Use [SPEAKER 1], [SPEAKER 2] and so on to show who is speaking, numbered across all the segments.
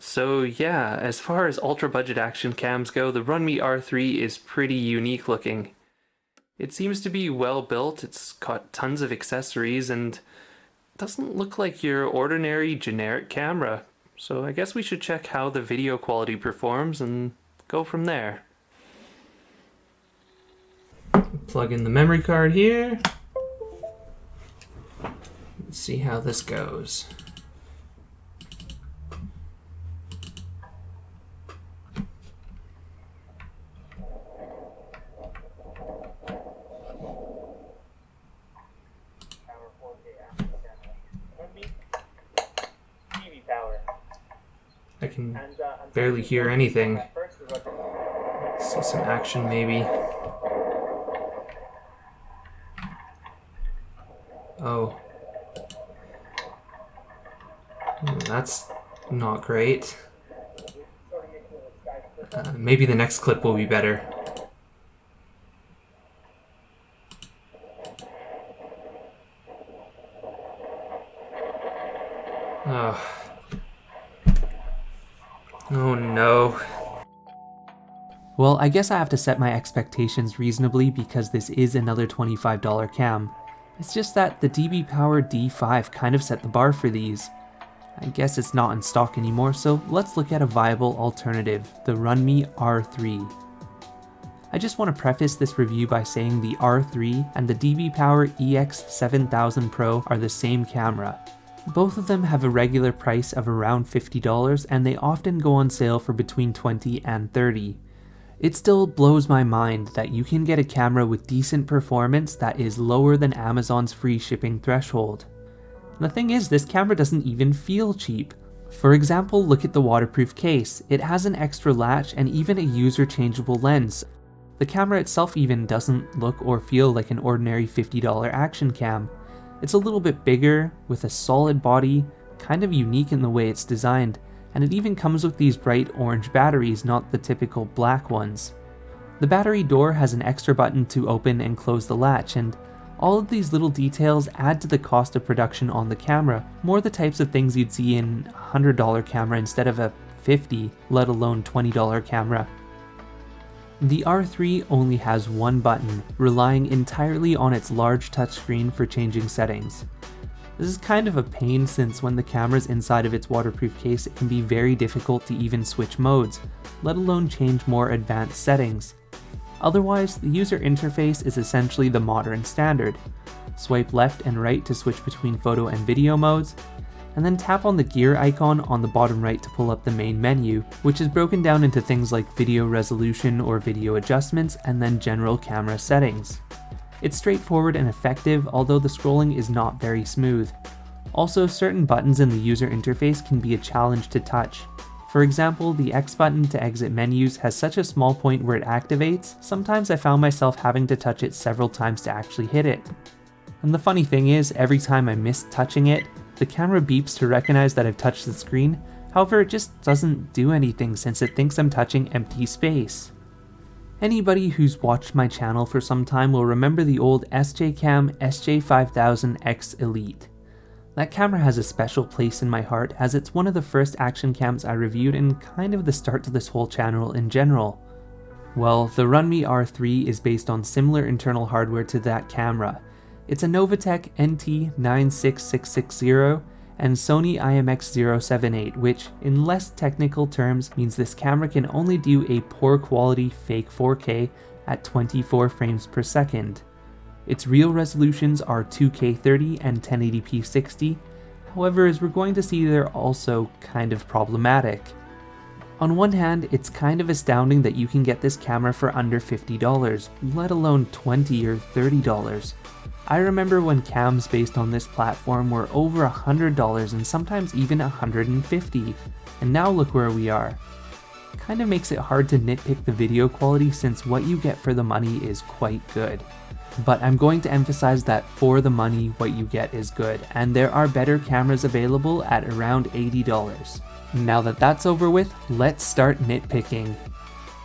[SPEAKER 1] So yeah, as far as ultra budget action cams go, the Runme R3 is pretty unique looking. It seems to be well built, it's got tons of accessories, and doesn't look like your ordinary generic camera. So I guess we should check how the video quality performs and go from there. Plug in the memory card here. Let's see how this goes. I can barely hear anything. See some action maybe. Oh. That's not great. Maybe the next clip will be better. Oh. Oh no. Well, I guess I have to set my expectations reasonably because this is another $25 cam. It's just that the DBPower D5 kind of set the bar for these. I guess it's not in stock anymore, so let's look at a viable alternative, the Runme R3. I just want to preface this review by saying the R3 and the DBPower EX7000 Pro are the same camera. Both of them have a regular price of around $50 and they often go on sale for between $20 and $30. It still blows my mind that you can get a camera with decent performance that is lower than Amazon's free shipping threshold. The thing is, this camera doesn't even feel cheap. For example, look at the waterproof case. It has an extra latch and even a user changeable lens. The camera itself even doesn't look or feel like an ordinary $50 action cam. It's a little bit bigger, with a solid body, kind of unique in the way it's designed, and it even comes with these bright orange batteries, not the typical black ones. The battery door has an extra button to open and close the latch, and all of these little details add to the cost of production on the camera, more the types of things you'd see in a $100 camera instead of a $50, let alone $20 camera. The R3 only has one button, relying entirely on its large touchscreen for changing settings. This is kind of a pain since when the camera's inside of its waterproof case, it can be very difficult to even switch modes, let alone change more advanced settings. Otherwise, the user interface is essentially the modern standard. Swipe left and right to switch between photo and video modes, and then tap on the gear icon on the bottom right to pull up the main menu, which is broken down into things like video resolution or video adjustments, and then general camera settings. It's straightforward and effective, although the scrolling is not very smooth. Also, certain buttons in the user interface can be a challenge to touch. For example, the X button to exit menus has such a small point where it activates, sometimes I found myself having to touch it several times to actually hit it. And the funny thing is, every time I miss touching it, the camera beeps to recognize that I've touched the screen, however it just doesn't do anything since it thinks I'm touching empty space. Anybody who's watched my channel for some time will remember the old SJCam SJ5000X Elite. That camera has a special place in my heart as it's one of the first action cams I reviewed and kind of the start to this whole channel in general. Well, the Runme R3 is based on similar internal hardware to that camera. It's a Novatech NT96660 and Sony IMX078, which, in less technical terms, means this camera can only do a poor quality fake 4K at 24 frames per second. Its real resolutions are 2K 30 and 1080p 60, however, as we're going to see, they're also kind of problematic. On one hand, it's kind of astounding that you can get this camera for under $50, let alone $20 or $30. I remember when cams based on this platform were over $100 and sometimes even $150, and now look where we are. Kinda makes it hard to nitpick the video quality since what you get for the money is quite good. But I'm going to emphasize that for the money, what you get is good, and there are better cameras available at around $80. Now that that's over with, let's start nitpicking.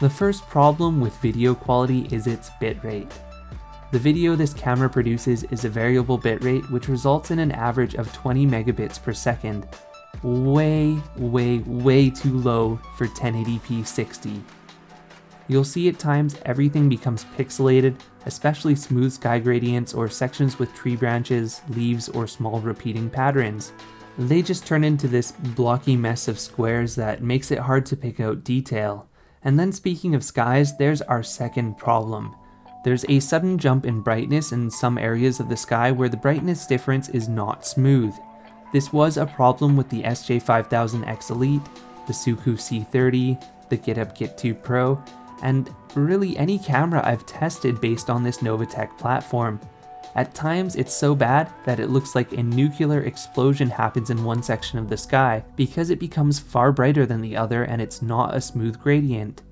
[SPEAKER 1] The first problem with video quality is its bitrate. The video this camera produces is a variable bitrate which results in an average of 20 megabits per second. way, way, way too low for 1080p 60. You'll see at times everything becomes pixelated, especially smooth sky gradients or sections with tree branches, leaves, or small repeating patterns. They just turn into this blocky mess of squares that makes it hard to pick out detail. And then speaking of skies, there's our second problem. There's a sudden jump in brightness in some areas of the sky where the brightness difference is not smooth. This was a problem with the SJ5000X Elite, the Suku C30, the GetUp Get 2 Pro, and really any camera I've tested based on this Novatech platform. At times it's so bad that it looks like a nuclear explosion happens in one section of the sky because it becomes far brighter than the other and it's not a smooth gradient.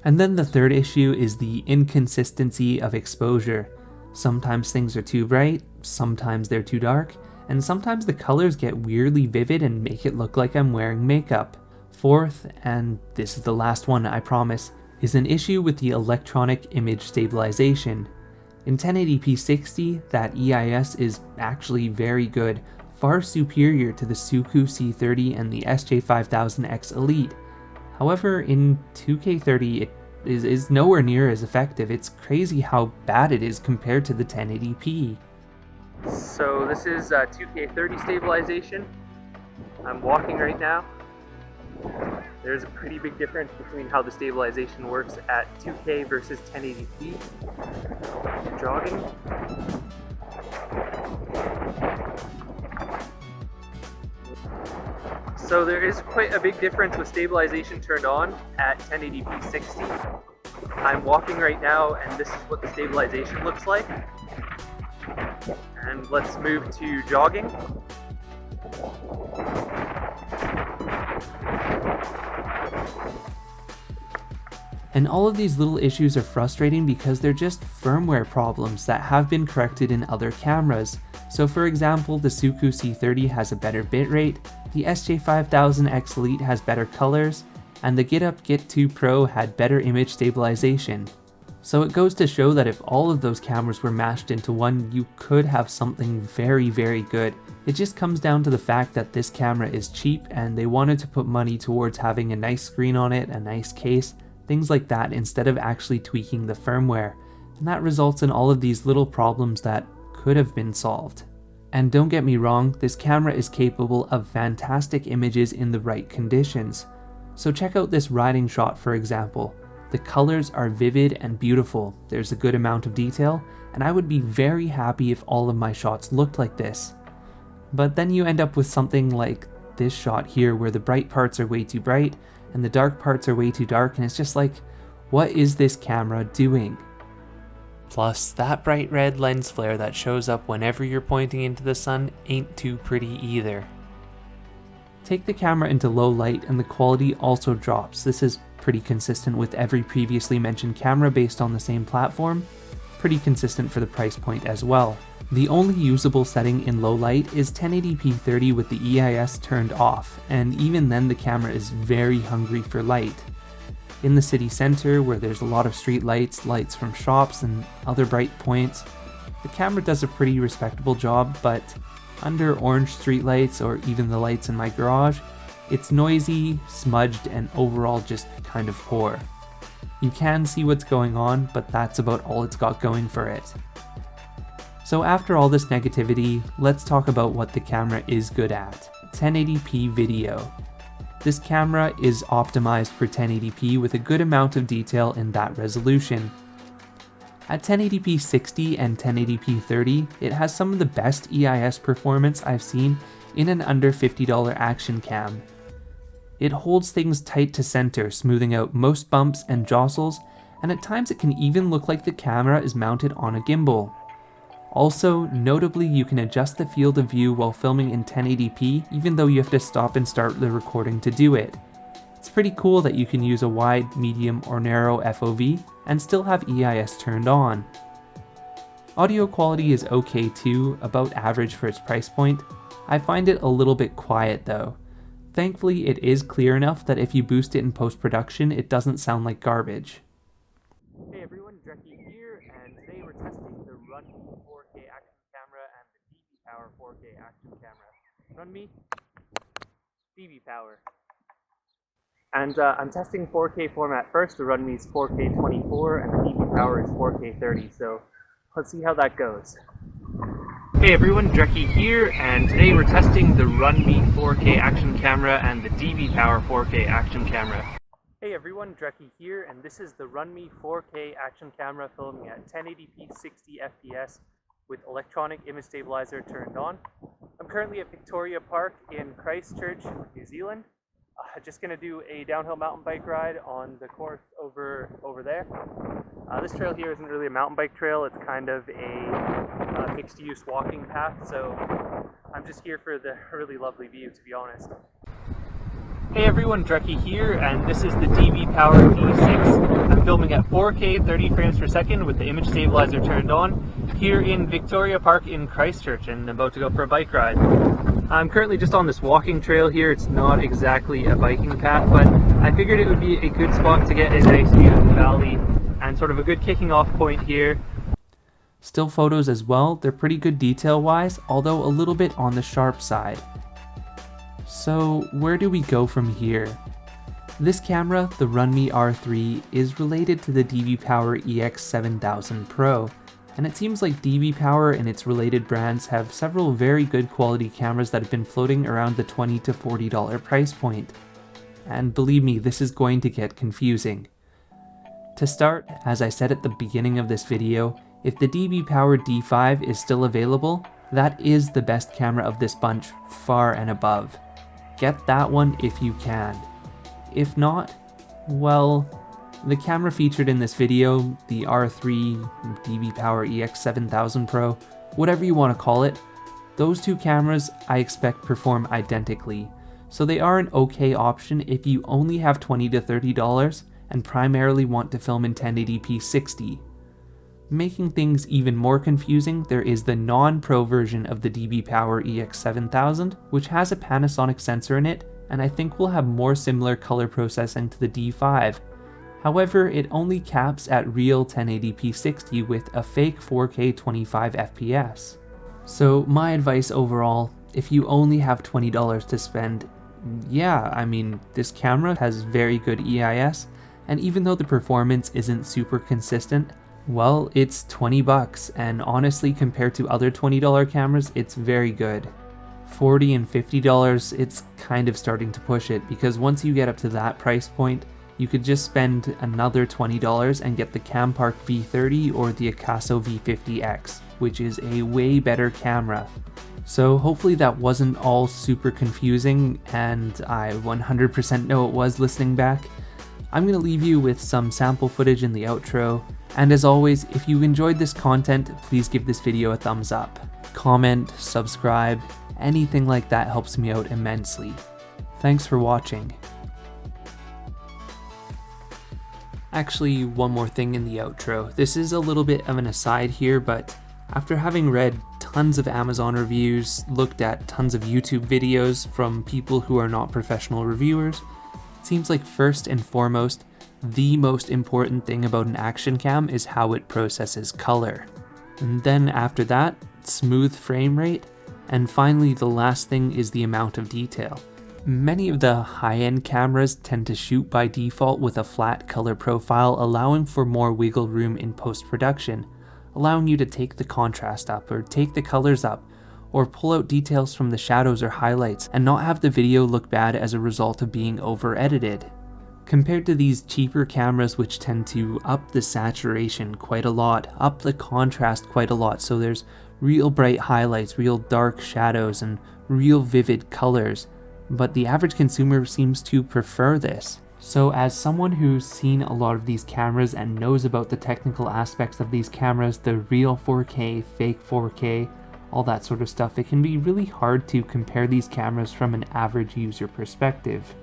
[SPEAKER 1] And then the third issue is the inconsistency of exposure. Sometimes things are too bright, sometimes they're too dark, and sometimes the colors get weirdly vivid and make it look like I'm wearing makeup. Fourth, and this is the last one I promise, is an issue with the electronic image stabilization. In 1080p 60, that EIS is actually very good, far superior to the Suku C30 and the SJ5000X Elite. However, in 2K30 it is nowhere near as effective. It's crazy how bad it is compared to the 1080p. So this is 2K30 stabilization. I'm walking right now. There's a pretty big difference between how the stabilization works at 2K versus 1080p. Jogging. So there is quite a big difference with stabilization turned on at 1080p 60. I'm walking right now and this is what the stabilization looks like. And let's move to jogging. And all of these little issues are frustrating because they're just firmware problems that have been corrected in other cameras. So for example, the Suku C30 has a better bitrate, the SJ5000X Elite has better colors, and the GetUp Get 2 Pro had better image stabilization. So it goes to show that if all of those cameras were mashed into one, you could have something very, very good. It just comes down to the fact that this camera is cheap and they wanted to put money towards having a nice screen on it, a nice case, things like that, instead of actually tweaking the firmware. And that results in all of these little problems that could have been solved. And don't get me wrong, this camera is capable of fantastic images in the right conditions. So check out this riding shot for example. The colors are vivid and beautiful, there's a good amount of detail, and I would be very happy if all of my shots looked like this. But then you end up with something like this shot here where the bright parts are way too bright and the dark parts are way too dark, and it's just like, what is this camera doing? Plus, that bright red lens flare that shows up whenever you're pointing into the sun ain't too pretty either. Take the camera into low light and the quality also drops. This is pretty consistent with every previously mentioned camera based on the same platform, pretty consistent for the price point as well. The only usable setting in low light is 1080p 30 with the EIS turned off, and even then the camera is very hungry for light. In the city center, where there's a lot of street lights, lights from shops, and other bright points, the camera does a pretty respectable job, but under orange street lights or even the lights in my garage, it's noisy, smudged, and overall just kind of poor. You can see what's going on, but that's about all it's got going for it. So after all this negativity, let's talk about what the camera is good at. 1080p video. This camera is optimized for 1080p with a good amount of detail in that resolution. At 1080p 60 and 1080p 30, it has some of the best EIS performance I've seen in an under $50 action cam. It holds things tight to center, smoothing out most bumps and jostles, and at times it can even look like the camera is mounted on a gimbal. Also, notably, you can adjust the field of view while filming in 1080p, even though you have to stop and start the recording to do it. It's pretty cool that you can use a wide, medium, or narrow FOV and still have EIS turned on. Audio quality is okay too, about average for its price point. I find it a little bit quiet though. Thankfully, it is clear enough that if you boost it in post-production, it doesn't sound like garbage. Hey everyone, Dreki here, and today we're testing the Runme 4K action camera and the DBPower 4K action camera. Runme
[SPEAKER 2] DBPower. And I'm testing 4K format first. The Runme's 4K 24 and the DBPower is 4K 30, so let's see how that goes. Hey everyone, Dreki here, and today we're testing the Runme 4K action camera and the DBPower 4K action camera. Hey everyone, Dreki here, and this is the Runme 4K action camera filming at 1080p 60 FPS with electronic image stabilizer turned on. I'm currently at Victoria Park in Christchurch, New Zealand. Just going to do a downhill mountain bike ride on the course over there. This trail here isn't really a mountain bike trail, it's kind of a mixed-use walking path, so I'm just here for the really lovely view, to be honest. Hey everyone, Dreki here, and this is the DBPower D6. I'm filming at 4K 30 frames per second with the image stabilizer turned on here in Victoria Park in Christchurch, and I'm about to go for a bike ride. I'm currently just on this walking trail here. It's not exactly a biking path, but I figured it would be a good spot to get a nice view of the valley and sort of a good kicking off point here.
[SPEAKER 1] Still photos as well, they're pretty good detail wise, although a little bit on the sharp side. So where do we go from here? This camera, the Runme R3, is related to the DBPower EX7000 Pro, and it seems like DBPower and its related brands have several very good quality cameras that have been floating around the $20 to $40 price point. And believe me, this is going to get confusing. To start, as I said at the beginning of this video, if the DBPower D5 is still available, that is the best camera of this bunch, far and above. Get that one if you can. If not, well, the camera featured in this video, the R3, DBPower EX7000 Pro, whatever you want to call it, those two cameras I expect perform identically, so they are an okay option if you only have $20 to $30 and primarily want to film in 1080p 60. Making things even more confusing, there is the non-pro version of the DBPower EX7000, which has a Panasonic sensor in it, and I think will have more similar color processing to the D5. However, it only caps at real 1080p 60 with a fake 4K 25 FPS. So my advice overall, if you only have $20 to spend, yeah, I mean, this camera has very good EIS, and even though the performance isn't super consistent, well, it's 20 bucks, and honestly, compared to other $20 cameras, it's very good. $40 and $50, it's kind of starting to push it, because once you get up to that price point, you could just spend another $20 and get the Campark V30 or the Excelso V50X, which is a way better camera. So hopefully that wasn't all super confusing, and I 100% know it was listening back. I'm going to leave you with some sample footage in the outro, and as always, if you enjoyed this content, please give this video a thumbs up. Comment, subscribe, anything like that helps me out immensely. Thanks for watching. Actually, one more thing in the outro. This is a little bit of an aside here, but after having read tons of Amazon reviews, looked at tons of YouTube videos from people who are not professional reviewers, it seems like first and foremost, the most important thing about an action cam is how it processes color. And then after that, smooth frame rate, and finally the last thing is the amount of detail. Many of the high-end cameras tend to shoot by default with a flat color profile, allowing for more wiggle room in post-production, allowing you to take the contrast up or take the colors up, or pull out details from the shadows or highlights and not have the video look bad as a result of being over-edited. Compared to these cheaper cameras which tend to up the saturation quite a lot, up the contrast quite a lot, so there's real bright highlights, real dark shadows, and real vivid colors, but the average consumer seems to prefer this. So as someone who's seen a lot of these cameras and knows about the technical aspects of these cameras, the real 4K, fake 4K, all that sort of stuff, it can be really hard to compare these cameras from an average user perspective.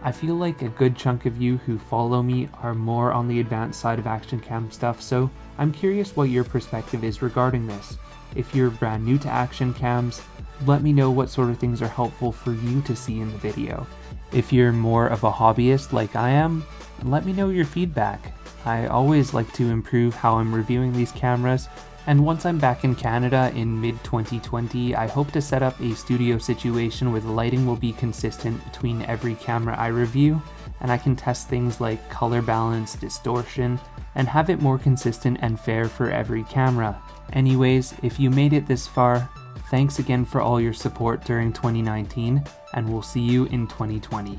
[SPEAKER 1] I feel like a good chunk of you who follow me are more on the advanced side of action cam stuff, so I'm curious what your perspective is regarding this. If you're brand new to action cams, let me know what sort of things are helpful for you to see in the video. If you're more of a hobbyist like I am, let me know your feedback. I always like to improve how I'm reviewing these cameras, And once I'm back in Canada in mid-2020, I hope to set up a studio situation where the lighting will be consistent between every camera I review, and I can test things like color balance, distortion, and have it more consistent and fair for every camera. Anyways, if you made it this far, thanks again for all your support during 2019, and we'll see you in 2020.